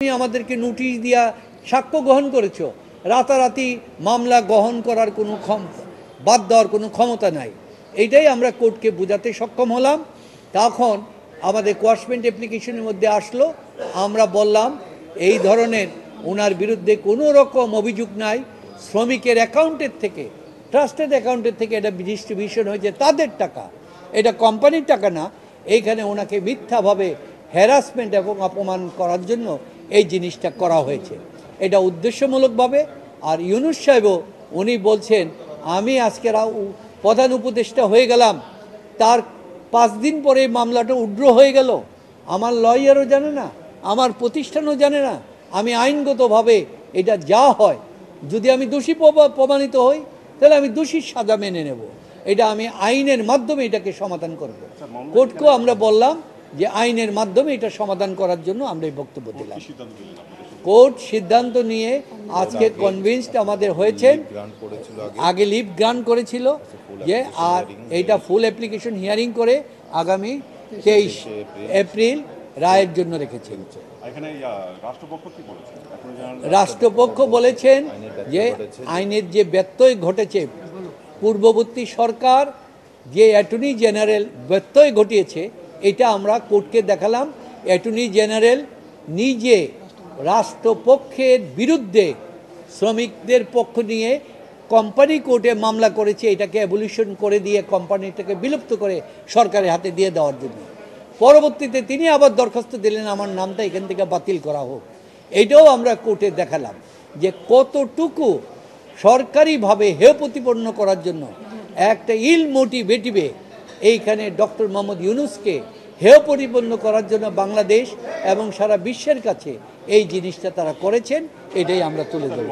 তুমি আমাদেরকে নোটিশ দিয়া সাক্ষ্য গ্রহণ করেছো, রাতারাতি মামলা গ্রহণ করার কোনো বাদ দেওয়ার কোনো ক্ষমতা নাই। এইটাই আমরা কোর্টকে বোঝাতে সক্ষম হলাম। তখন আমাদের কোয়াশমেন্ট অ্যাপ্লিকেশনের মধ্যে আসলো, আমরা বললাম এই ধরনের ওনার বিরুদ্ধে কোনো রকম অভিযোগ নাই। শ্রমিকের অ্যাকাউন্টের থেকে, ট্রাস্টেড অ্যাকাউন্টের থেকে এটা ডিস্ট্রিবিউশন হয়েছে তাদের টাকা, এটা কোম্পানির টাকা না। এইখানে ওনাকে মিথ্যাভাবে হ্যারাসমেন্ট এবং অপমান করার জন্য এই জিনিসটা করা হয়েছে, এটা উদ্দেশ্যমূলকভাবে। আর ইউনূস সাহেবও উনি বলছেন আমি আজকে প্রধান উপদেষ্টা হয়ে গেলাম, তার 5 দিন পরে মামলাটা উড্র হয়ে গেল। আমার লয়ারও জানে না, আমার প্রতিষ্ঠানও জানে না। আমি আইনগতভাবে এটা যা হয়, যদি আমি দোষী প্রমাণিত হই তাহলে আমি দোষীর সাজা মেনে নেব। এটা আমি আইনের মাধ্যমে এটাকে সমাধান করব। কোর্টকেও আমরা বললাম যে আইনের মাধ্যমে এটা সমাধান করার জন্য আমরা এই বক্তব্য দিলাম। কোর্ট সিদ্ধান্ত নিয়ে আজকে কনভিন্সড আমাদের হয়েছেন। আগে লিভ গ্রান্ট করেছিল যে আর এইটা ফুল অ্যাপ্লিকেশন হিয়ারিং করে আগামী 23 এপ্রিল রায়ের জন্য রেখেছেন। রাষ্ট্রপক্ষ বলেছেন যে আইনের যে ব্যত্যয় ঘটেছে, পূর্ববর্তী সরকার যে অ্যাটর্নি জেনারেল ব্যত্যয় ঘটিয়েছে, এটা আমরা কোর্টকে দেখালাম। অ্যাটর্নি জেনারেল নিজে রাষ্ট্রপক্ষের বিরুদ্ধে শ্রমিকদের পক্ষ নিয়ে কোম্পানি কোর্টে মামলা করেছে, এটাকে অ্যাবলিউশন করে দিয়ে কোম্পানিটাকে বিলুপ্ত করে সরকারের হাতে দিয়ে দেওয়ার জন্য। পরবর্তীতে তিনি আবার দরখাস্ত দিলেন আমার নামটা এখান থেকে বাতিল করা হোক। এটাও আমরা কোর্টে দেখালাম যে কতটুকু সরকারিভাবে হেয় প্রতিপন্ন করার জন্য একটা ইল মোটিভেটিভে এইখানে ডক্টর মোহাম্মদ ইউনূসকে হেয় প্রতিপন্ন করার জন্য বাংলাদেশ এবং সারা বিশ্বের কাছে এই জিনিসটা তারা করেছেন। এটাই আমরা তুলে ধরব।